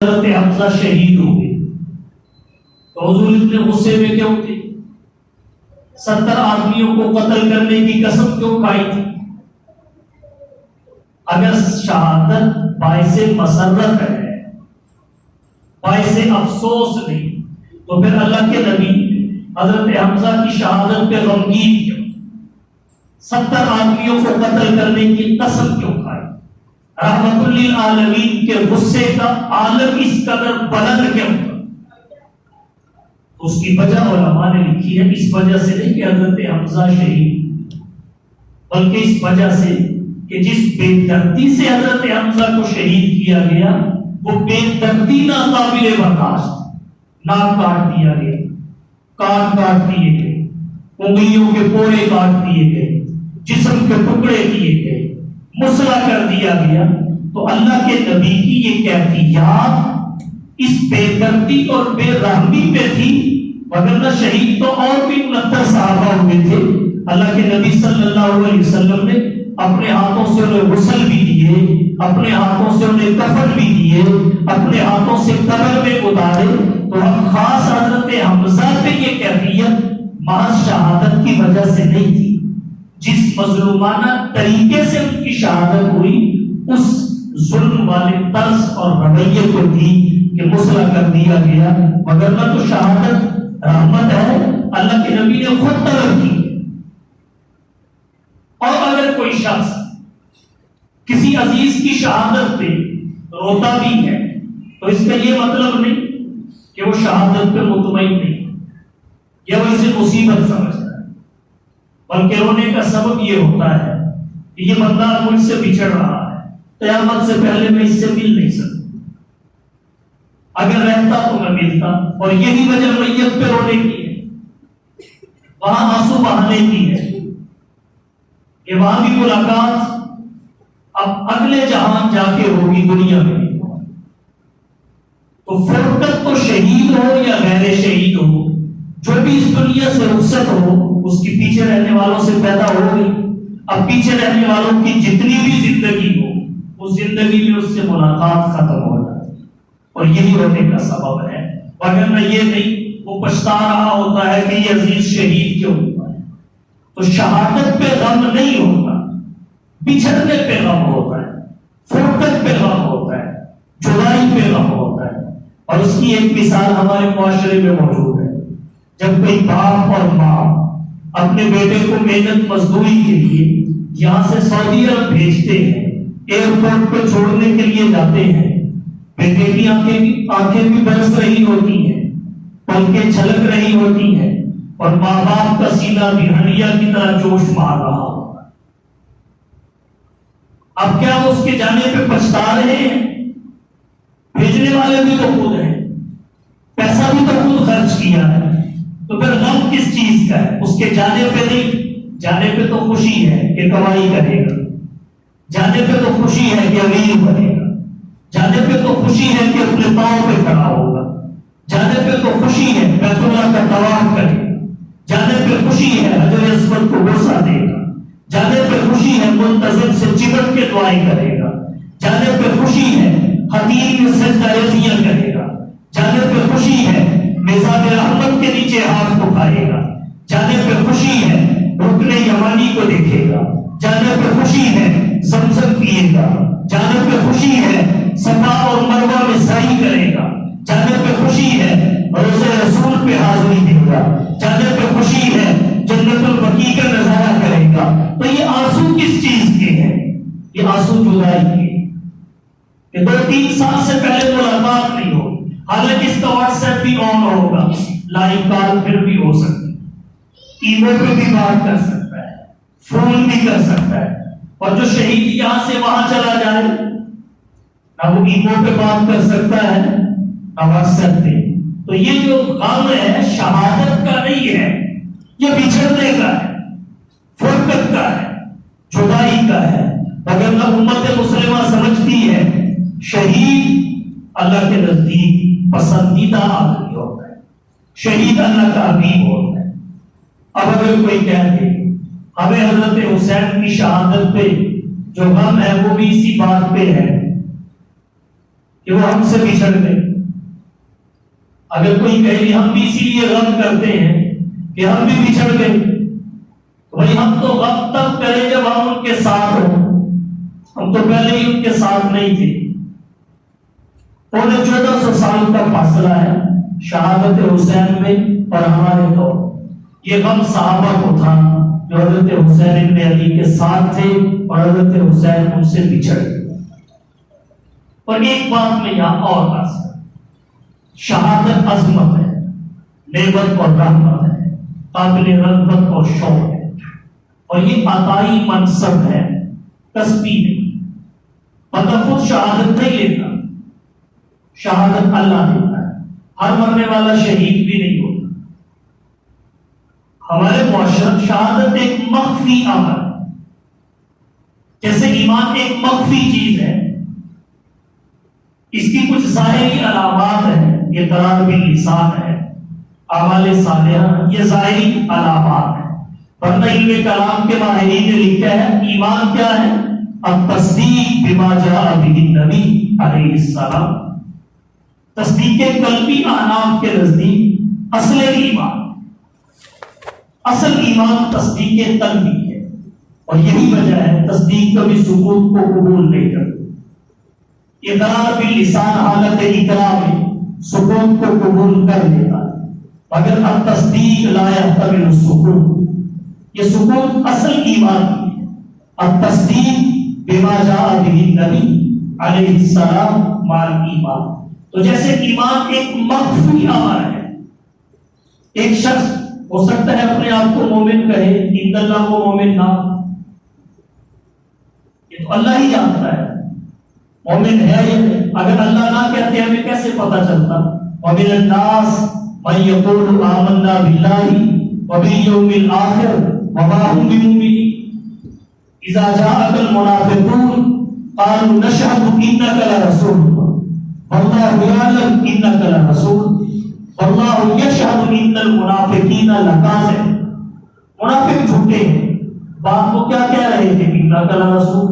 حضرت حمزہ شہید ہو گئے تو حضور اتنے غصے میں کیوں تھے؟ 70 آدمیوں کو قتل کرنے کی قسم کیوں کھائی تھی؟ اگر شہادت باعث مسرت ہے، باعث افسوس نہیں، تو پھر اللہ کے نبی حضرت حمزہ کی شہادت پہ غمگین کیوں؟ 70 آدمیوں کو قتل کرنے کی قسم کیوں کھائی؟ رحمت للعالمین کے غصے کا عالم اس قدر بلند کیوں تھا؟ اس کی وجہ علماء نے لکھی ہے، اس وجہ سے نہیں کہ حضرت حمزہ شہید، بلکہ اس وجہ سے کہ جس بے دردی سے حضرت حمزہ کو شہید کیا گیا وہ بے دردی ناقابل برداشت، ناک کاٹ دیا گیا، کان کاٹ دیے گئے، انگلیوں کے پورے کاٹ دیے گئے، جسم کے ٹکڑے کیے گئے، مسلح کر دیا گیا. تو اللہ کے نبی کی یہ کیفیات اس بے دردی اور بے رحمی پہ تھی، وگرنہ شہید تو اور بھی 69 صحابہ ہوئے تھے. اللہ کے نبی صلی اللہ علیہ وسلم نے اپنے ہاتھوں سے انہیں غسل بھی دیے، اپنے ہاتھوں سے انہیں کفن بھی دیے، اپنے ہاتھوں سے قبر میں اتارے. تو ہم خاص حضرت حمزہ پہ یہ کیفیت محض شہادت کی وجہ سے نہیں تھی، جس مظلومانہ طریقے سے ان کی شہادت ہوئی اس ظلم والے طرز اور رویے کو تھی کہ مسلح کر دیا گیا. مگر نہ تو شہادت رحمت ہے، اللہ کے نبی نے خود طلب کی. اور اگر کوئی شخص کسی عزیز کی شہادت پہ روتا بھی ہے تو اس کا یہ مطلب نہیں کہ وہ شہادت پہ مطمئن نہیں یا وہ اسے مصیبت سمجھتا ہے، بلکہ رونے کا سبب یہ ہوتا ہے کہ یہ بندہ مجھ سے بچھڑ رہا ہے، قیامت سے پہلے میں اس سے مل نہیں سکتا، اگر رہتا تو میں ملتا. اور یہی وجہ میت پہ رونے کی ہے، وہاں آنسو بہانے کی ہے کہ وہاں بھی ملاقات اب اگلے جہان جا کے ہوگی دنیا میں. تو فرقت تو شہید ہو یا غیر شہید ہو، جو بھی اس دنیا سے رخصت ہو اس کی پیچھے رہنے والوں سے پیدا ہو گئی. اب پیچھے رہنے والوں کی جتنی بھی زندگی ہو اس زندگی میں اس سے ملاقات ختم ہو جاتی ہے، اور یہی ہونے کا سبب ہے. وگرنہ یہ نہیں وہ پچھتا رہا ہوتا ہے کہ یہ عزیز شہید کیوں ہوا ہے. تو شہادت پہ غم نہیں ہوتا، بچھڑنے پہ غم ہوتا ہے، فرقت پہ غم ہوتا ہے، جدائی پہ غم ہوتا ہے. اور اس کی ایک مثال ہمارے معاشرے میں موجود ہے. جب کوئی باپ اور ماں اپنے بیٹے کو محنت مزدوری کے لیے یہاں سے سعودی عرب بھیجتے ہیں، ایئرپورٹ پہ چھوڑنے کے لیے جاتے ہیں، بیٹے کی آنکھیں بھی برس رہی ہوتی ہیں، پلکیں چھلک رہی ہوتی ہیں، اور ماں باپ کا سینہ بھی ہنڈیا کی طرح جوش مار رہا ہوتا ہے. اب کیا وہ اس کے جانے پہ پچھتا رہے ہیں؟ بھیجنے والے بھی تو خود ہیں، پیسہ بھی تو خود خرچ کیا ہے، تو پھر غم کس چیز کا ہے؟ اس کے جانے پہ نہیں. جانے پہ تو خوشی ہے کہ کمائی کرے گا، جانے پہ تو خوشی ہے کہ امیر بنے گا، جانے پہ تو خوشی ہے کہ اپنے پاؤں پہ کھڑا ہوگا، جانے پہ تو خوشی ہے بیت اللہ کا طواف کرے گا، جانے پہ خوشی ہے حجر اسود کو بوسہ دے گا، جانے پہ خوشی ہے منتظم سے چمٹ کے دعائیں کرے گا، جانے پہ خوشی ہے حتیم میں سجدہ رضیاں کرے گا، جانے پہ خوشی ہے میزان رحمت کے نیچے ہاتھ اٹھائے گا، جانے پہ خوشی ہے رکن یمانی کو دیکھے گا، جانے پہ خوشی ہے زمزم پیے گا، جانے پہ خوشی ہے صفا اور مروہ میں سعی کرے گا، جانے پہ خوشی ہے روزے رسول پہ حاضری دے گا، جانے پہ خوشی ہے جنت البقیع کا نظارہ کرے گا. تو یہ آنسو کس چیز کے ہیں؟ یہ آنسو جدائی کے، کہ 2-3 سال سے پہلے ملاقات نہیں ہو، حالانکہ اس کا واٹس ایپ بھی آن ہوگا، لائیو کال پھر بھی ہو سکتی، ای میل پہ بھی بات کر سکتا ہے، فون بھی کر سکتا ہے. اور جو شہید یہاں سے وہاں چلا جائے نہ وہ ای میل پہ بات کر سکتا ہے نہ واٹس ایپ پہ. تو یہ جو غم ہے شہادت کا نہیں ہے، یہ بچھڑنے کا ہے، فرقت کا ہے، جدائی کا ہے. اگر نہ امت مسلمہ سمجھتی ہے شہید اللہ کے نزدیک پسندیدہ آدمی ہوتا ہے، شہید اللہ کا حبیب ہوتا ہے. اب اگر کوئی کہہ دے ہمیں حضرت حسین کی شہادت پہ جو غم ہے وہ بھی اسی بات پہ ہے کہ وہ ہم سے بچھڑ گئے. اگر کوئی کہے ہم بھی اسی لیے غم کرتے ہیں کہ ہم بھی بچھڑ گئے، تو بھائی ہم تو غم تب کریں جب ہم ان کے ساتھ ہوں. ہم تو پہلے ہی ان کے ساتھ نہیں تھے. 1400 سال کا فاصلہ ہے شہادت حسین میں اور ہمارے تو. یہ غم صحابہ کو تھا جو حضرت حسین ابن علی کے ساتھ تھے اور حضرت حسین ان سے بچھڑ گئے. اور ایک بات میں یہاں اور بات، شہادت عظمت ہے، نعمت اور رحمت ہے، قابل رغبت اور شوق ہے، اور یہ عطائی منصب ہے، کسبی نہیں. بندہ خود شہادت نہیں لیتا، شہادت اللہ دیتا ہے. ہر مرنے والا شہید بھی نہیں ہوتا. ہمارے معاشرت شہادت ایک مخفی عمل ہے، جیسے ایمان ایک مخفی چیز ہے. اس کی کچھ ظاہری علامات ہیں، یہ قرار باللسان ہے، اعمال صالحہ، یہ ظاہری علامات ہیں. ورنہ علم کلام کے ماہرین نے لکھا ہے ایمان کیا ہے؟ التصدیق بما جاء به النبی علیہ السلام. تصدیق قلبی احناف کے نزدیک اصل ایمان تصدیق قلبی ہے. اور یہی وجہ ہے تصدیق کبھی ثبوت کو قبول نہیں کرتی. اقرار باللسان حالت اقرار میں ثبوت کو قبول کر لیتا ہے، مگر التصدیق لا يحتمل السکوت. یہ سکوت اصل ایمان کی ہے. التصدیق بما جاء به النبی علیہ السلام مال ایمان. تو جیسے ایمان ایک مخفی عمل ہے. ایک شخص ہو سکتا ہے اپنے آپ کو مومن کہے، ان اللہ کو مومن نہ، یہ تو اللہ ہی جانتا ہے مومن ہے یا نہیں. اگر اللہ نہ کہتے ہمیں کیسے پتا چلتا؟ وَمِنَ النَّاسِ مَن يَقُولُ آمَنَّا بِاللَّهِ وَبِالْيَوْمِ الْآخِرِ وَمَا هُم بِمُؤْمِنِينَ إِذَا جَاءَكَ الْمُنَافِقُونَ قَالُوا نَشْهَدُ إِنَّكَ لَرَسُولُ اللَّهِ وَاللَّهُ يَعْلَمُ إِنَّكَ لَرَسُولُهُ وَاللَّهُ يَشْهَدُ إِنَّ الْمُنَافِقِينَ لَكَاذِبُونَ. منافق جھوٹے ہیں. بات کو کیا کہہ رہے تھے؟ إِنَّكَ لَرَسُولُ،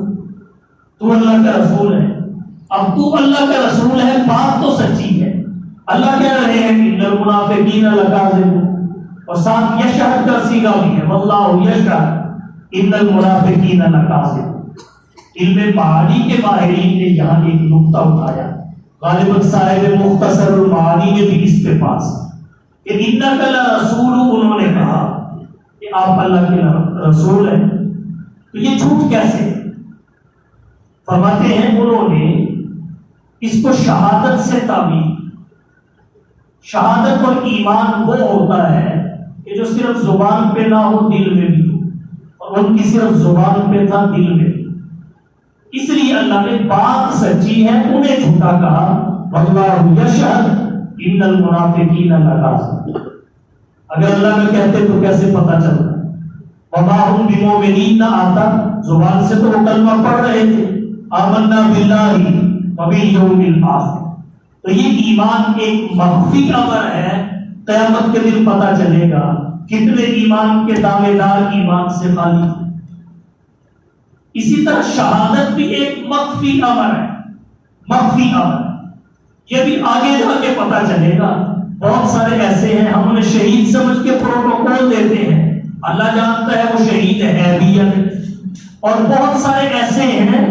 تو اللہ کا رسول ہے. اب تو اللہ کا رسول ہے، بات تو سچی ہے. اللہ کہہ رہے ہیں ان المنافقین لکاذبون، اور ساتھ یشہد کا صیغہ بھی ہے، واللہ یشہد ان المنافقین لکاذبون. علم معانی کے ماہرین نے یہاں ایک نقطہ اٹھایا، غالباً صاحب مختصر المعانی نے بھی اس پہ پاس کہ انک لرسول، انہوں نے کہا کہ آپ اللہ کے رسول ہیں. تو یہ جھوٹ کیسے؟ فرماتے ہیں انہوں نے اس کو شہادت سے تعبیر. شہادت اور ایمان وہ ہوتا ہے کہ جو صرف زبان پہ نہ ہو، دل میں بھی ہو. اور ان کی صرف زبان پہ تھا، دل میں بھی. اس لیے اللہ نے بات سچی ہے انہیں جھوٹا کہا. واللہ یشہد ان المنافقین لکاذبون. اگر اللہ نے کہتے تو کیسے پتا چلتا؟ وما هم بمؤمنین نہ آتا، زبان سے تو وہ کلمہ پڑھ رہے تھے، آمنا باللہ وبالیوم الآخر. تو یہ ایمان ایک مخفی امر ہے. قیامت کے دن پتا چلے گا کتنے ایمان کے دعوے دار ایمان سے خالی ہیں. اسی طرح شہادت بھی ایک مخفی امر ہے، مخفی امر. یہ بھی آگے جا کے پتا چلے گا. بہت سارے ایسے ہیں ہم انہیں شہید سمجھ کے پروٹوکول دیتے ہیں، اللہ جانتا ہے وہ شہید ہے بھی یا نہیں. اور بہت سارے ایسے ہیں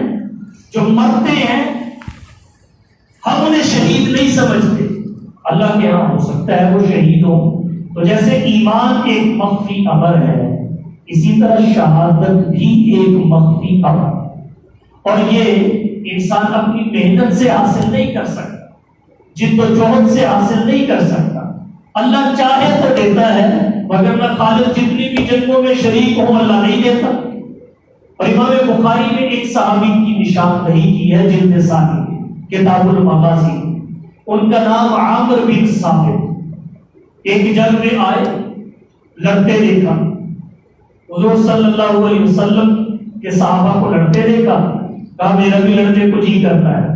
جو مرتے ہیں، ہم انہیں شہید نہیں سمجھتے، اللہ کے ہاں ہو سکتا ہے وہ شہید ہو. تو جیسے ایمان ایک مخفی امر ہے، اسی طرح شہادت بھی ایک مخفی امر ہے. اور یہ انسان اپنی محنت سے حاصل نہیں کر سکتا، جد و جہد سے حاصل نہیں کر سکتا. اللہ چاہے تو دیتا ہے، مگر نہ خالد جتنی بھی جنگوں میں شریک ہوں اللہ نہیں دیتا. اور امام بخاری نے ایک صحابی کی نشاندہی کی ہے جلد ثانی کتاب المغازی. ان کا نام عامر بن ثابت. ایک جنگ میں آئے، لڑتے دیکھا، حضور صلی اللہ علیہ وسلم کے صحابہ کو لڑتے دیکھا، کہا میرا بھی لڑنے کو جی کرتا ہے.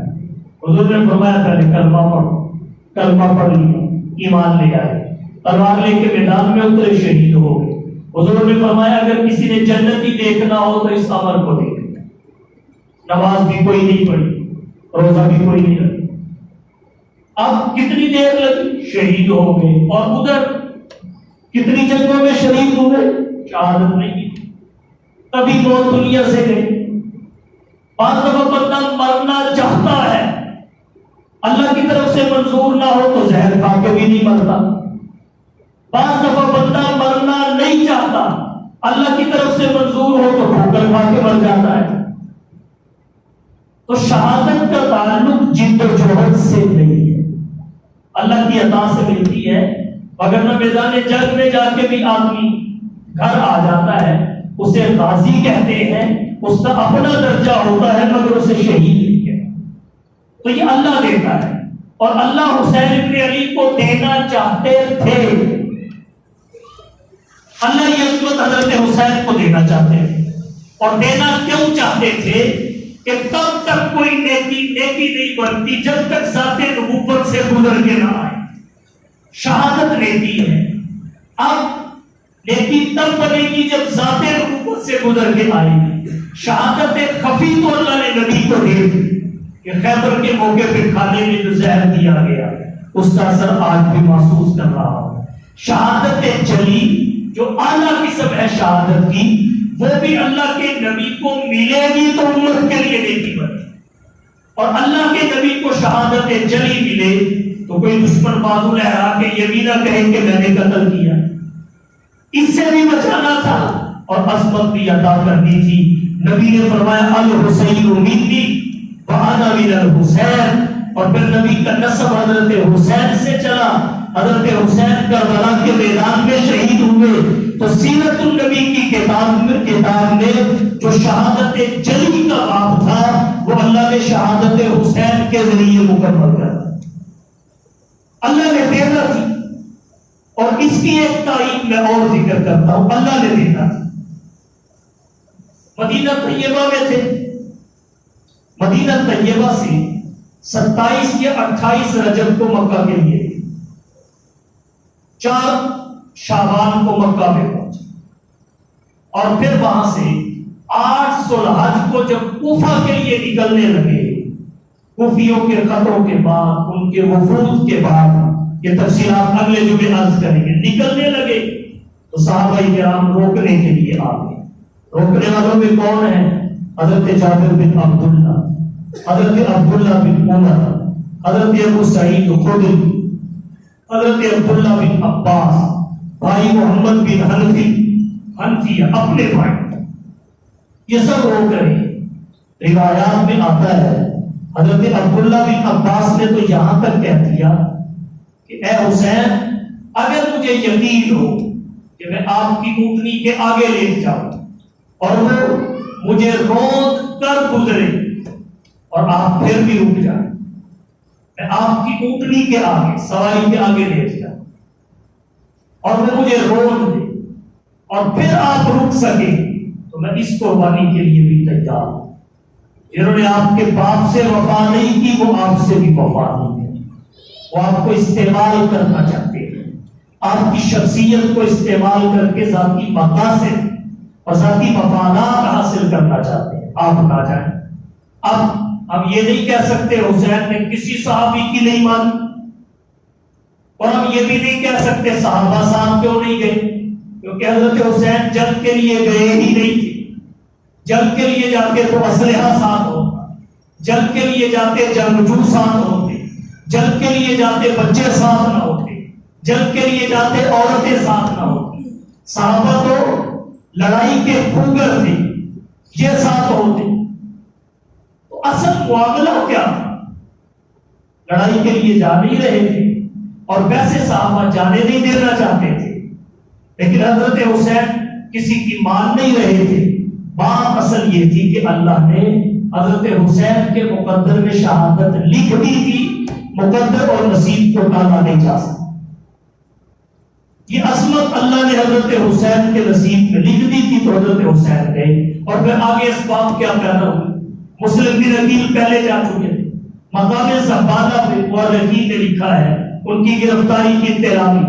حضور نے فرمایا پہلے کلمہ پڑھو. کلمہ پڑھ لیا، ایمان لے آئے، تلوار لے کے میدان میں اترے، شہید ہو گئے. حضور نے فرمایا اگر کسی نے جنتی دیکھنا ہو تو اس امر کو دیکھے. نماز بھی کوئی نہیں پڑھی، روزہ بھی کوئی نہیں رکھی، اب کتنی دیر لگی؟ شہید ہو گئے. اور ادھر کتنی جنگوں میں شہید ہوئے؟ شہادت نہیں. تبھی موت دنیا سے گئی. بعض دفعہ بندہ مرنا چاہتا ہے، اللہ کی طرف سے منظور نہ ہو تو زہر کھا کے بھی نہیں مرتا. بعض دفعہ بندہ مرنا نہیں چاہتا، اللہ کی طرف سے منظور ہو تو ٹھوکر کھا کے مر جاتا ہے. تو شہادت کا تعلق جد و جہد سے نہیں ہے، اللہ کی عطا سے ملتی ہے. اگر نہ میدان جنگ میں جا کے بھی آدمی گھر آ جاتا ہے، اسے غازی کہتے ہیں، اس کا اپنا درجہ ہوتا ہے، مگر اسے شہید نہیں کہتے. تو یہ اللہ دیتا ہے، اور اللہ حسین ابن علی کو دینا چاہتے تھے. اللہ یہ عظمت حضرت حسین کو دینا چاہتے تھے. اور دینا کیوں چاہتے تھے؟ کہ تب تک کوئی نیکی نہیں بنتی جب تک ذات نبوت سے گزر کے نہ آئے. شہادت نیکی ہے. اب نیکی تب بنے گی جب ذات نبوت سے گزر کے آئے گی. شہادت خفی تو اللہ نے نبی کو دے دی کہ خیبر کے موقع پہ کھانے میں جو زہر دیا گیا اس کا اثر آج بھی محسوس کر رہا ہوں. شہادت جلی جو اعلیٰ قسم ہے شہادت کی، وہ بھی اللہ کے نبی کو ملے گی تو امت کے لیے نیکی بنے. اور اللہ کے نبی کو شہادت جلی ملے تو کوئی دشمن بازو لہرا کے یہ بھی نہ کہے کہ میں نے قتل کیا. اس سے بھی بچانا تھا اور عصمت بھی عطا کرنی تھی. نبی نے فرمایا الحسین منی وانا من الحسین. اور پھر نبی کا نسب حضرت حسین سے چلا. حضرت حسین کربلا کے میدان میں شہید ہوئے. تو سیرت النبی کی کتاب میں جو شہادت جلی کا باب تھا وہ اللہ نے شہادت حسین کے ذریعے مکمل کر دیا. اللہ نے دینا تھی. اور اس کی ایک تاریخ میں اور ذکر کرتا ہوں. اللہ نے دینا تھا. مدینہ طیبہ میں تھے. مدینہ طیبہ سے 27 یا 28 رجب کو مکہ کے لیے 4 شعبان کو مکہ میں پہنچے. اور پھر وہاں سے 8 ذوالحج کو جب کوفہ کے لیے نکلنے لگے، کوفیوں کے خطوں کے بعد، ان کے وفود کے بعد، یہ تفصیلات اگلے جمعے عرض کریں گے، نکلنے لگے تو صحابہ کرام روکنے کے لیے آ گئے. روکنے والوں میں کون ہیں؟ حضرت جابر بن عبداللہ، حضرت عبداللہ بن عمر، حضرت ابو سعید خدری، حضرت عبداللہ بن عباس، بھائی محمد بن حنفیہ اپنے بھائی. یہ سب روک رہے ہیں. روایات میں آتا ہے حضرت عبداللہ بن عباس نے تو یہاں تک کہہ دیا کہ اے حسین، اگر مجھے یقین ہو کہ میں آپ کی اونٹنی کے آگے لے جاؤں اور وہ مجھے روند کر گزرے اور آپ پھر بھی رک جائیں، میں آپ کی اونٹنی کے آگے، سواری کے آگے لے جاؤں اور وہ مجھے روند دے اور پھر آپ رک سکے تو میں اس قربانی کے لیے بھی تیار ہوں. جنہوں نے آپ کے باپ سے وفا نہیں کی وہ آپ سے بھی وفا نہیں کی. وہ آپ کو استعمال کرنا چاہتے ہیں، آپ کی شخصیت کو استعمال کر کے ذاتی مقاصد اور ذاتی مفادات حاصل کرنا چاہتے ہیں. آپ نہ جائیں. اب ہم یہ نہیں کہہ سکتے حسین نے کسی صحابی کی نہیں مانی، اور ہم یہ بھی نہیں کہہ سکتے صحابہ صاحب کیوں نہیں گئے، کیونکہ حضرت حسین جنگ کے لیے گئے ہی نہیں تھے. جنگ کے لیے جاتے تو اسلحہ ساتھ ہوتا، جنگ کے لیے جاتے جنگجو ساتھ ہوتے، جنگ کے لیے جاتے بچے ساتھ نہ ہوتے، جنگ کے لیے جاتے عورتیں ساتھ نہ ہوتی. صحابہ تو لڑائی کے خوگر تھے، یہ ساتھ ہوتے. تو اصل معاملہ کیا تھا؟ لڑائی کے لیے جا نہیں رہے تھے اور ویسے صحابہ جانے نہیں دینا چاہتے تھے، لیکن حضرت حسین کسی کی مان نہیں رہے تھے. بات اصل یہ تھی کہ اللہ نے حضرت حسین کے مقدر میں شہادت لکھ دی تھی. مقدر اور نصیب کو ٹالا نہیں جا سکتا. یہ عظمت اللہ نے حضرت حسین کے نصیب میں لکھ دی تھی تو حضرت حسین گئے. اور پھر آگے اسباب کیا پیدا ہوئی؟ مسلم بن عقیل پہلے جا چکے تھے. مقام زبادہ پہ مورخین نے لکھا ہے ان کی گرفتاری کی اطلاع دی.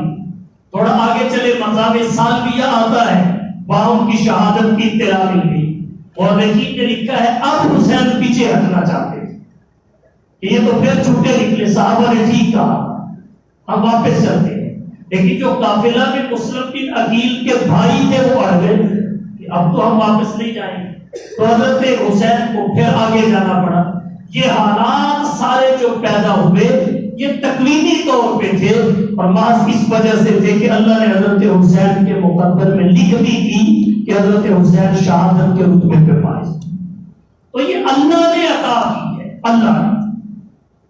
تھوڑا آگے چلے مقام سالبیہ آتا ہے، وہاں ان کی شہادت کی اطلاع مل گئی. مورخین نے لکھا ہے اب حسین پیچھے ہٹنا چاہتے تھے، کہ یہ تو پھر چھوٹے نکلے، صحابہ نے ٹھیک کہا ہم واپس چلتے ہیں، لیکن جو قافلہ میں مسلم بن عقیل کے بھائی تھے وہ اڑ گئے کہ اب تو ہم واپس نہیں جائیں گے، تو حضرت حسین کو پھر آگے جانا پڑا۔ یہ حالات سارے جو پیدا ہوئے یہ تکوینی طور پہ تھے اور محض اس وجہ سے تھے کہ اللہ نے حضرت حسین کے مقدر میں لکھ دی تھی کہ حضرت حسین شہادت کے رتبے پہ فائز۔ تو یہ اللہ نے عطا کی ہے، اللہ نے۔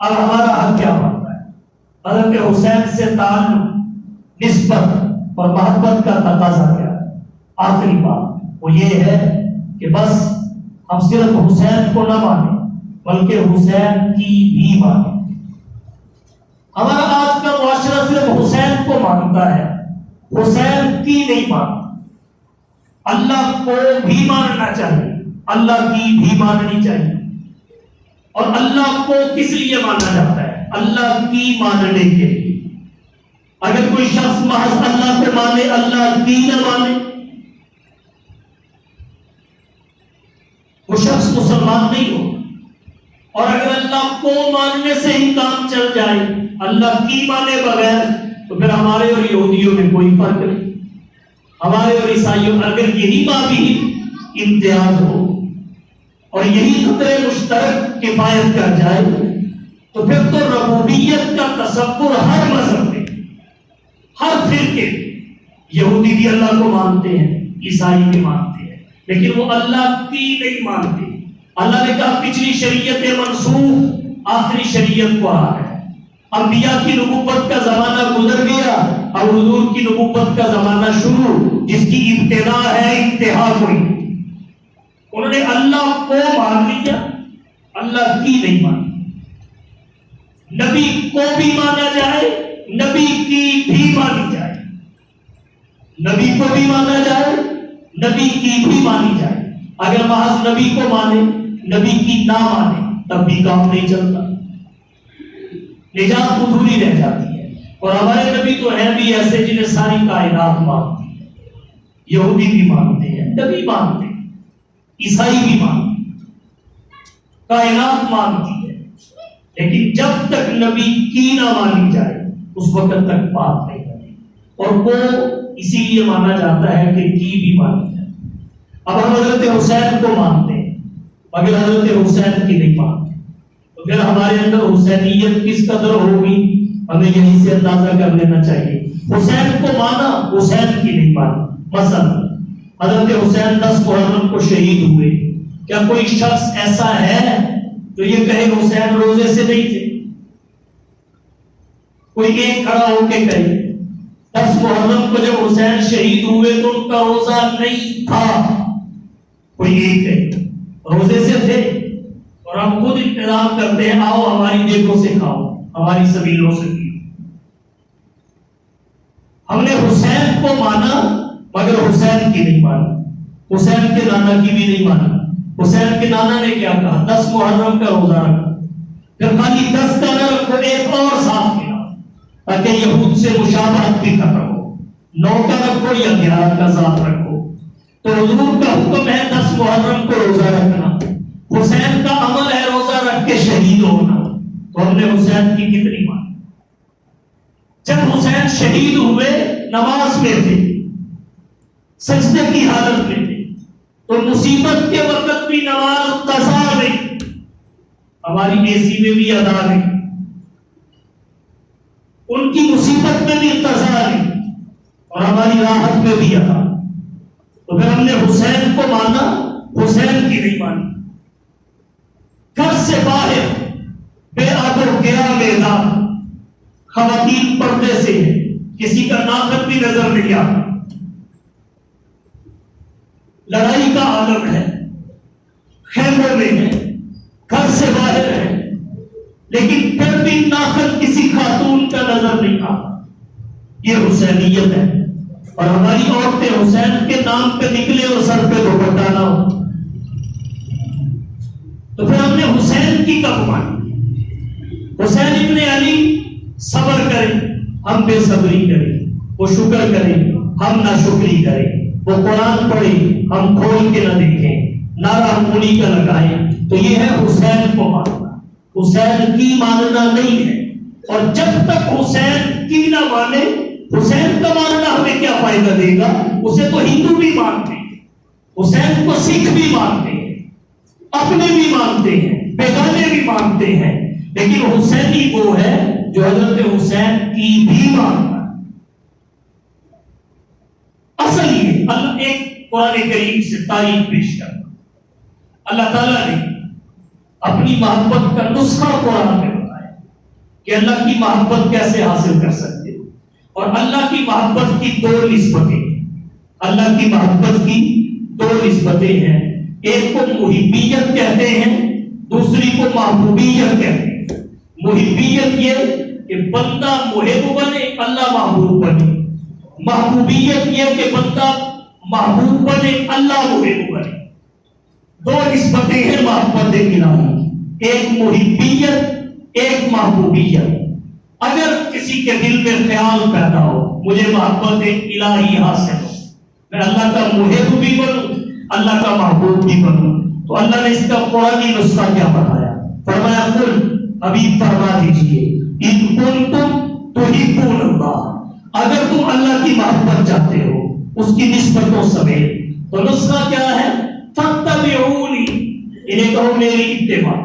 اب ہمارا حق کیا بنتا ہے؟ حضرت حسین سے تعلق، نسبت اور محبت کا تقاضا کیا ہے؟ آخری بات وہ یہ ہے کہ بس ہم صرف حسین کو نہ مانیں بلکہ حسین کی بھی مانیں۔ ہمارا آج کا معاشرہ صرف حسین کو مانتا ہے، حسین کی نہیں مانتا۔ اللہ کو بھی ماننا چاہیے، اللہ کی بھی ماننی چاہیے۔ اور اللہ کو کس لیے مانا جاتا ہے؟ اللہ کی ماننے کے لیے۔ اگر کوئی شخص محض اللہ کو مانے، اللہ کی نہ مانے، وہ شخص مسلمان نہیں ہو۔ اور اگر اللہ کو ماننے سے ہی کام چل جائے، اللہ کی مانے بغیر، تو پھر ہمارے اور یہودیوں میں کوئی فرق نہیں۔ ہمارے اور عیسائیوں میں اگر یہی بابی امتیاز ہو اور یہی خطرے مشترک کفایت کر جائے تو پھر تو ربوبیت کا تصور ہر مذہب میں، ہر فرقے، یہودی بھی اللہ کو مانتے ہیں، عیسائی بھی مانتے ہیں، لیکن وہ اللہ کی نہیں مانتے۔ اللہ نے کہا پچھلی شریعت منسوخ، آخری شریعت کو آ ہے۔ انبیاء کی نبوت کا زمانہ گزر گیا، اور حضور کی نبوت کا زمانہ شروع، جس کی ابتدا ہے انتہا کوئی۔ انہوں نے اللہ کو مان لیا، اللہ کی نہیں مانی۔ نبی کو بھی مانا جائے، نبی کی بھی مانی جائے، نبی کو بھی مانا جائے، نبی کی بھی مانی جائے۔ اگر محض نبی کو مانے، نبی کی نہ مانے، تب بھی کام نہیں چلتا، نجات ادھوری رہ جاتی ہے۔ اور ہمارے نبی تو ہیں بھی ایسے جنہیں ساری کائنات مانتی ہے، یہودی بھی مانتے ہیں، نبی مانتے ہیں، عیسائی بھی مانتے ہیں، کائنات مانتی ہے، لیکن جب تک نبی کی نہ مانی جائے اس وقت تک بات نہیں بنے۔ اور وہ اسی لیے مانا جاتا ہے کہ کی بھی مانی جائے۔ اب ہم حضرت حسین کو مانتے ہیں مگر حضرت حسین کی نہیں مانتے، تو پھر ہمارے اندر حسینیت کس قدر ہوگی ہمیں یہیں سے اندازہ کر لینا چاہیے۔ حسین کو مانا، حسین کی نہیں مانا۔ مثلا حضرت حسین 10 محرم کو شہید ہوئے، کیا کوئی شخص ایسا ہے جو یہ کہے حسین روزے سے نہیں تھے؟ کوئی ایک کھڑا ہو کے کہے 10 محرم کو جب حسین شہید ہوئے تو ان کا روزہ نہیں تھا؟ کوئی ایک کہے روزے سے تھے، اور ہم خود انتظام کرتے ہیں آؤ ہماری دیکھوں سے کھاؤ، ہماری سبیلوں سے پیو۔ ہم نے حسین کو مانا مگر حسین کی نہیں مانا، حسین کے نانا کی بھی نہیں مانا۔ حسین کے نانا نے کیا کہا؟ 10 محرم کا روزہ رکھو، پھر خالی 10 کا نہ رکھو، ایک اور ساتھ ملا تاکہ یہود سے مشابہت بھی ختم ہو، 9 کا رکھو یا 11 کا ذات رکھو۔ تو حضور کا حکم ہے 10 محرم کو روزہ رکھنا، حسین کا عمل ہے روزہ رکھ کے شہید ہونا، تو ہم نے حسین کی کتنی مانی؟ جب حسین شہید ہوئے نماز میں تھے، سجدے کی حالت میں تھے، تو مصیبت کے وقت بھی نماز قضا نہیں، ہماری اے سی میں بھی ادا نہیں، ان کی مصیبت میں بھی قضا نہیں اور ہماری راحت میں بھی ادا۔ تو پھر ہم نے حسین کو مانا، حسین کی نہیں مانی۔ گھر سے باہر بے آدر گیا میدان، خواتین پردے سے ہیں، کسی کا ناخن بھی نظر نہیں آتا، لڑائی کا عالم ہے، خیموں میں ہے، گھر سے باہر ہے، لیکن پھر بھی ناخن کسی خاتون کا نظر نہیں آتا۔ یہ حسینیت ہے۔ اور ہماری عورتیں حسین کے نام پہ نکلے اور سر پہ دوپٹہ نہ ہو، تو پھر ہم نے حسین کی کب مانی؟ حسین ابن علی صبر کریں، ہم بے صبری کریں، وہ شکر کریں، ہم ناشکری کریں، وہ قرآن پڑھیں، ہم کھول کے نہ دیکھیں، نعرہ ہم انہی کا لگائیں، تو یہ ہے حسین کو ماننا۔ حسین کی ماننا نہیں ہے. اور جب تک حسین کی نہ مانے، حسین کا ماننا ہمیں کیا فائدہ دے گا؟ اسے تو ہندو بھی مانتے ہیں، حسین کو سکھ بھی مانتے ہیں، اپنے بھی مانتے ہیں، بیگانے بھی مانتے ہیں، لیکن حسینی وہ ہے جو حضرت حسین کی بھی مانتا ہے. اصل یہ اللہ ایک قرآن کریم سے تاریخ پیش کرتا. اللہ تعالیٰ نے اپنی محبت کا نسخہ قرآن میں بتایا کہ اللہ کی محبت کیسے حاصل کر سکتے ہو. اور اللہ کی محبت کی دو نسبتیں ہیں. اللہ کی محبت کی دو نسبتیں ہیں. ایک کو محبیت کہتے ہیں، دوسری کو محبوبیت کہتے ہیں. محبیت یہ کہ بندہ محب بنے، اللہ محبوب بنے. محبوبیت یہ کہ بندہ محبوب بنے، اللہ محب بنے. دو نسبتیں ہیں محبت الہی کی، ایک محبیت، ایک محبوبیت. اگر کسی کے دل میں خیال پیدا ہو مجھے محبت الہی حاصل ہو، میں اللہ کا محب بھی بنوں، اللہ کا محبوب بھی بنوں، تو اللہ نے اس کا قرآنی نسخہ کیا بتایا؟ فرمایا قل، ابھی فرما دیجئے، ان کنتم تحبون اللہ، اگر تم اللہ کی محبت چاہتے ہو اس کی نسبتوں سمیت، تو نسخہ کیا ہے؟ فاتبعونی، انہیں کہو میری اتباع،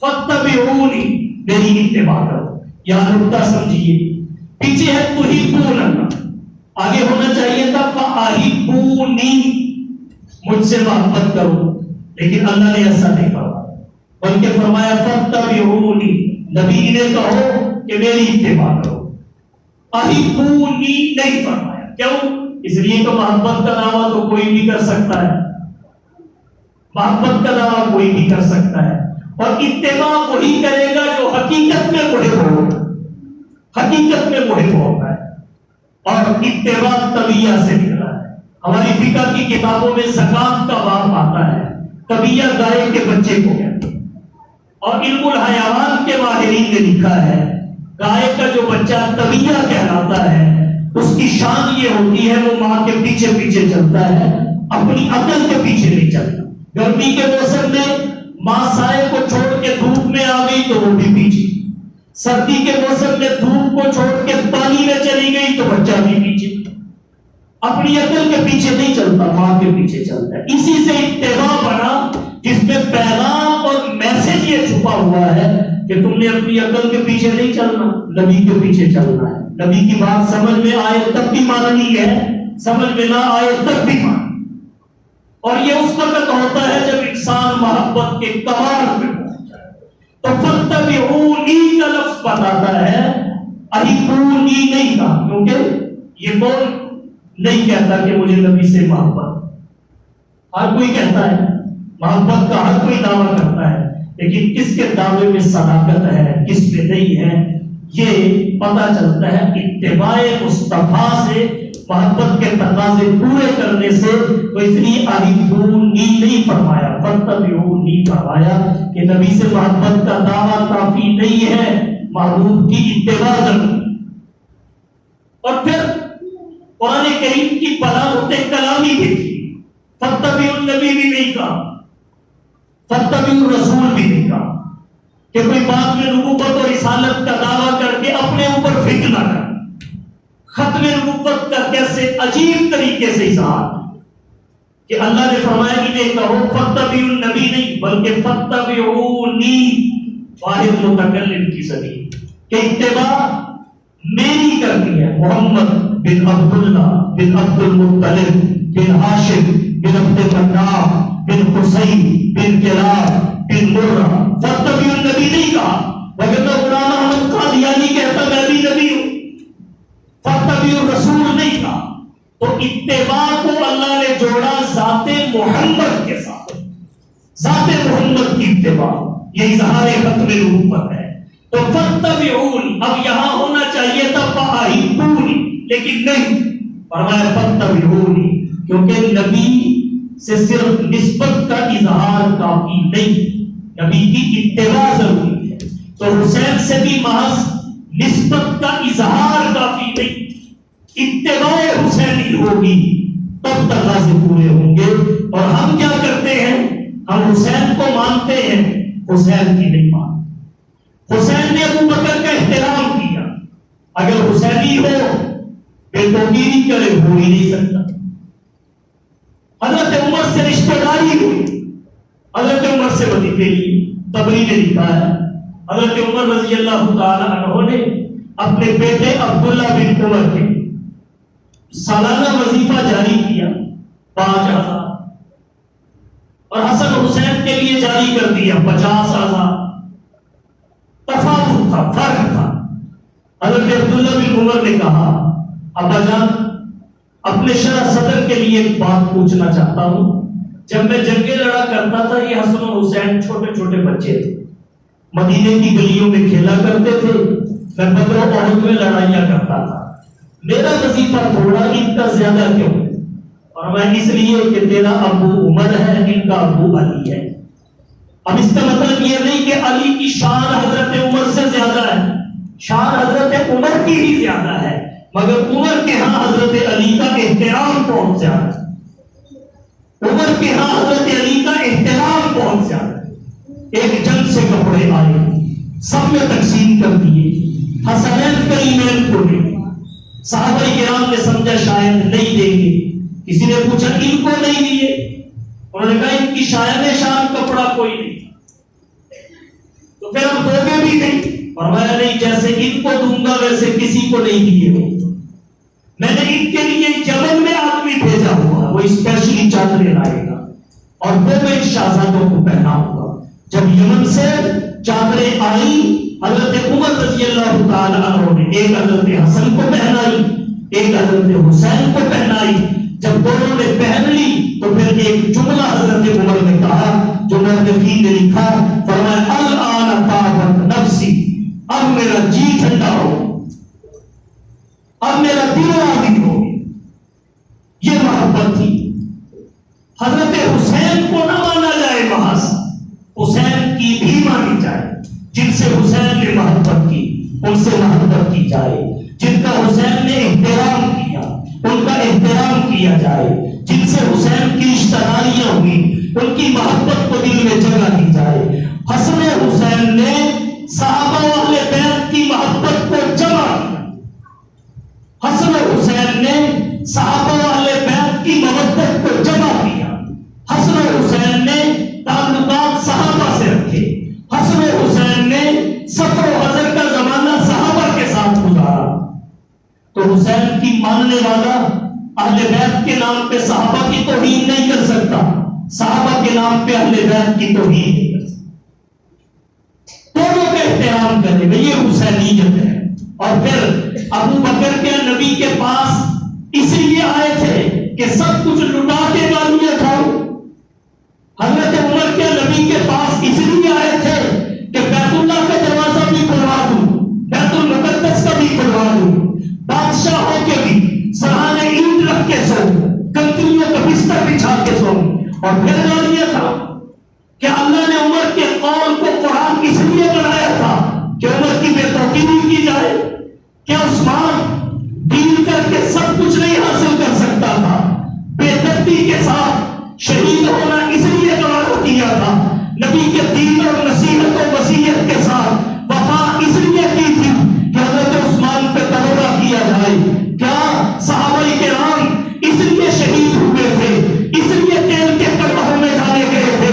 فاتبعونی، میری اتباع کرو. یہاں نقطہ سمجھیے، پیچھے ہے تحبون اللہ، آگے ہونا چاہیے تھا فاحبونی، مجھ سے محبت کرو، لیکن اللہ نے ایسا نہیں فرمایا بلکہ فرمایا فاتبعونی، نبی نے کہو کہ میری اتباع کرو. احبونی نہیں فرمایا. کیوں؟ اس لیے کہ محبت کا دعویٰ تو کوئی بھی کر سکتا ہے، محبت کا دعویٰ کوئی بھی کر سکتا ہے، اور اتباع وہی کرے گا جو حقیقت میں محب ہوگا، حقیقت میں محب ہوتا ہے. اور اتباع طبیعہ سے نکلا ہے. ہماری فقہ کی کتابوں میں زکات کا باب آتا ہے، طبیعہ گائے کے بچے کو کہتے ہیں. اور علم الحیوان کے ماہرین نے لکھا ہے گائے کا جو بچہ طبیعہ کہلاتا ہے اس کی شان یہ ہوتی ہے وہ ماں کے پیچھے پیچھے چلتا ہے، اپنی عقل کے پیچھے نہیں چلتا. گرمی کے موسم میں ماں سائے کو چھوڑ کے دھوپ میں آ گئی تو وہ بھی پیچھے، سردی کے موسم میں دھوپ کو چھوڑ کے پانی میں چلی گئی تو بچہ بھی پیچھے. اپنی عقل کے پیچھے نہیں چلتا، ماں کے پیچھے چلتا ہے. اسی سے اتباع بنا جس میں پیغام اور میسج یہ چھپا ہوا ہے کہ تم نے اپنی عقل کے پیچھے نہیں چلنا، نبی کے پیچھے چلنا ہے. نبی کی بات سمجھ میں آئے تب بھی ماننی ہے، سمجھ میں نہ آئے تب بھی ماننی. اور یہ اس وقت ہوتا ہے جب انسان محبت کے کمال میں پہنچ جائے. تو فاتبعونی کا لفظ بتاتا ہے، احبونی نہیں کہا، کیونکہ یہ کون نہیں کہتا کہ مجھے نبی سے محبت. ہر کوئی کہتا ہے محبت کا، ہر کوئی دعویٰ کرتا ہے، لیکن کس کے دعوے میں صداقت ہے کس میں نہیں ہے یہ پتہ چلتا ہے اتباع مصطفیٰ سے، محبت کے تقاضے پورے کرنے سے. تو اس لیے احبونی نہیں فرمایا، فاتبعونی فرمایا کہ نبی سے محبت کا دعویٰ کافی نہیں ہے، محبوب کی اتباع ضروری. اور پھر قرآن کریم کی بلاغت کلامی دیکھی، فاتبعوا النبی بھی نہیں کہا، فاتبعوا الرسول بھی نہیں کہا کہ کوئی بعد میں نبوت اور رسالت کا دعویٰ کر کے اپنے اوپر فکر نہ کر. ختم نبوت کا کیسے عجیب طریقے سے اظہار کہ اللہ نے فرمایا کہ یہ کہو فاتبعوا النبی نہیں بلکہ فاتبعونی، واحد متکلم کی زمین کہ اتباع میری کرنی ہے. محمد بن عبداللہ بن عبد المطلب بن ہاشم بن عبد مناف بن قصی بن کلاب بن مرہ، فاتبعوا النبی نہیں کہا، وگرنہ غلام احمد قادیانی کہتا میں بھی نبی ہوں. فاتبعوا الرسول نہیں کہا. تو اتباع کو اللہ نے جوڑا ذات محمد کے ساتھ، ذات محمد کی اتباع، یہ اظہار ختم نبوت ہے. تو فاتبعونی، اب یہاں ہونا چاہیے تھا فاحبونی، لیکن نہیں، فرمایا فاتبعونی، کیونکہ نبی سے صرف نسبت کا اظہار کافی نہیں، نبی کی اتباع ضروری ہے. تو حسین سے بھی محض نسبت کا اظہار کافی نہیں، اتباع حسینی ہوگی تب تقاضے پورے ہوں گے. اور ہم کیا کرتے ہیں؟ ہم حسین کو مانتے ہیں، حسین کی نہیں مانتے. حسین نے ابو بکر کا احترام کیا. اگر حسینی ہو بے توقیری کرے ہو ہی نہیں سکتا. حضرت عمر سے رشتہ داری ہوئی, حضرت عمر سے وظیفے لی. تبری نے لکھا ہے حضرت عمر رضی اللہ تعالی عنہ نے اپنے بیٹے عبداللہ بن عمر کے سالانہ وظیفہ جاری کیا 5,000 اور حسن حسین کے لیے جاری کر دیا 50,000. تفاوت تھا, فرق تھا. حضرت عبداللہ بن عمر نے کہا ابا جان اپنے شرح صدر کے لیے ایک بات پوچھنا چاہتا ہوں. جب میں جنگیں لڑا کرتا تھا یہ حسن و حسین چھوٹے چھوٹے بچے تھے, مدینے کی گلیوں میں کھیلا کرتے تھے, میں بدر و احد میں لڑائیاں کرتا تھا. میرا وظیفہ تھوڑا, ان کا زیادہ کیوں؟ اور میں اس لیے کہ تیرا ابو عمر ہے, ان کا ابو علی ہے. اب اس کا مطلب یہ نہیں کہ علی کی شان حضرت عمر سے زیادہ ہے, شان حضرت عمر کی ہی زیادہ ہے, مگر عمر کے ہاں حضرت علی کا احترام بہت زیادہ ہے. عمر کے ہاں حضرت علی کا احترام بہت زیادہ ہے. ایک جنگ سے کپڑے آئے, سب میں تقسیم کر دیے, حسنین کریمین کو دے. صحابہ کرام نے سمجھا شاید نہیں دیں گے. کسی نے پوچھا ان کو نہیں دیے, انہوں نے کہا ان کی شاید شان کپڑا کوئی نہیں, تو پھر ہم دو گے بھی نہیں. اور میں نہیں, جیسے ان کو دوں گا ویسے کسی کو نہیں دیے ہو. میں نے ان کے لیے یمن میں آدمی بھیجا ہوا, وہ اسپیشلی چادریں لائے گا اور وہ میں شہزادوں کو پہناؤں گا. جب یمن سے چادریں آئی حضرت عمر رضی اللہ تعالی عنہ نے ایک حضرت حسن کو پہنائی, ایک حضرت حسین کو پہنائی. جب دونوں نے پہن لی تو پھر ایک جملہ حضرت عمر نے کہا جو مورخین نے لکھا, فرمایا الآن طابت نفسی, اب میرا جی ٹھنڈا ہو, اب میرا دل راضی ہو. یہ محبت تھی. حضرت حسین کو نہ مانا جائے محض, حسین کی بھی مانی جائے. جن سے حسین نے محبت کی ان سے محبت کی جائے. جن کا حسین نے احترام کیا ان کا احترام کیا جائے. جن سے حسین کی رشتہ داریاں ہوئی ان کی محبت کو دل میں جگہ دی جائے. حسن حسین نے صحابہ و اہل بیت کی محبت کو جمع کیا. حسن حسین نے صحابہ و اہل بیت کی محبت کو جمع کیا. حسن حسین نے تعلقات صحابہ سے رکھے. حسن حسین نے سفر و حضر کا زمانہ صحابہ کے ساتھ گزارا. تو حسین کی ماننے والا اہل بیت کے نام پہ صحابہ کی توہین نہیں کر سکتا, صحابہ کے نام پہ اہل بیت کی توہین نہیں کر سکتا. دونوں کا احترام کرے گا, یہ حسینیت ہے. اور پھر ابو بکر کے نبی کے پاس اس لیے آئے تھے کہ سب کچھ لٹا کے گالیاں کھاؤ. حضرت عمر کے نبی کے پاس اس لیے آئے تھے کہ بیت اللہ کا دروازہ بھی کھلوا دوں, بیت المقدس کا بھی کھلوا دوں, بادشاہوں کے بھی سرانے اینٹ رکھ کے سو, کنکریوں کا بستر بچھا کے سو, اور پھر گالیاں کھاؤ. کہ اللہ نے عمر کے قول کو قرآن اس لیے بنایا تھا کہ عمر کی بے توقیری کی جائے. کہ عثمان ڈیل کر کے سب کچھ نہیں حاصل کر سکتا تھا, بے دردی کے ساتھ شہید ہونا اس لیے گوارا کیا تھا. نبی کے دین اور نصیحت و وصیت کے ساتھ وفا اس لیے کی تھی کہ حضرت عثمان پہ تبرہ کیا جائے. کیا صحابہ کرام اس لیے شہید ہوئے تھے, اس لیے تیل کے کڑاہوں میں ڈالے گئے تھے,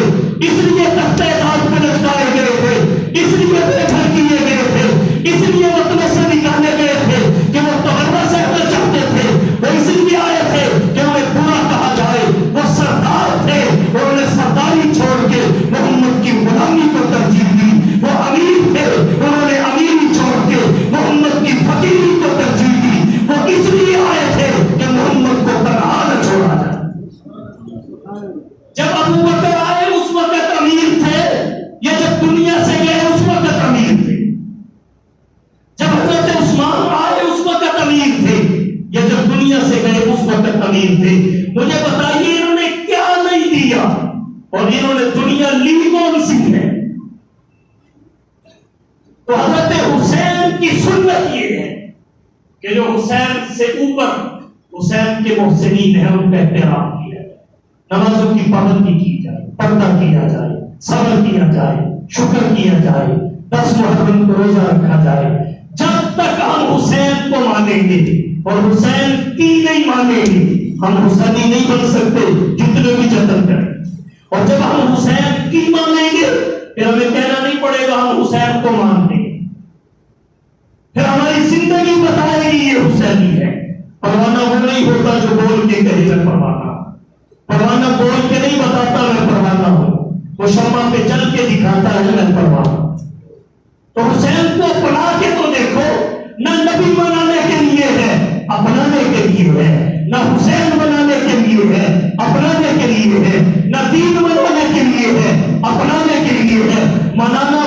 اس لیے تختہ تاج پہ لٹکائے گئے تھے, اس لیے بے گھر کیے گئے تھے, اس لیے وطنوں سے نکالے گئے تھے کہ وہ تبرہ سہنا چاہتے تھے. وہ اس لیے آئے تھے کہ انہیں برا کہا جائے. وہ سردار تھے, انہوں نے سرداری چھوڑ کے محمد کی غلامی کو ترجیح دی. وہ امیر تھے, انہوں نے امیری چھوڑ کے محمد کی فقیری کو ترجیح دی. وہ اس لیے آئے تھے کہ محمد کو تنہا نہ چھوڑا جائے. جب ابو بکر آئے اس وقت امیر تھے, یہ جب دنیا سے گئے اس وقت امیر تھے. جب حضرت عثمان آئے اس وقت امیر تھے, یہ جب دنیا سے گئے اس وقت امیر تھے. مجھے بتائیے انہوں نے کیا نہیں دیا اور انہوں نے دنیا لی کون سی ہے؟ تو حضرت حسین کی سنت یہ ہے کہ جو حسین سے اوپر حسین کے محسنین ہیں ان کا احترام کیا جائے, نمازوں کی پابندی کی جائے, پردہ کیا جائے, صبر کیا جائے, شکر کیا جائے, 10 محرم کو روزہ رکھا جائے. جب تک ہم حسین کو مانیں گے اور حسین کی نہیں مانیں گے ہم حسینی نہیں بن سکتے جتنے بھی جتن کریں. اور جب ہم حسین کی مانیں گے پھر ہمیں کہنا نہیں پڑے گا ہم حسین کو مانتے ہیں. پھر ہماری زندگی بتائے گی یہ حسینی ہے. پروانہ وہ نہیں ہوتا جو بول کے کہے گا پروانہ. پروانہ بول کے نہیں بتاتا میں پروانہ ہوں، وہ شمع پہ جل کے دکھاتا ہے میں پروانہ. تو حسین کو اپنا کے تو دیکھو، نہ نبی بنانے کے لیے ہے اپنانے کے لیے ہے، نہ حسین بنانے کے لیے ہے اپنانے کے لیے ہے، نہ دین بنانے کے لیے ہے اپنانے کے لیے ہے. منانا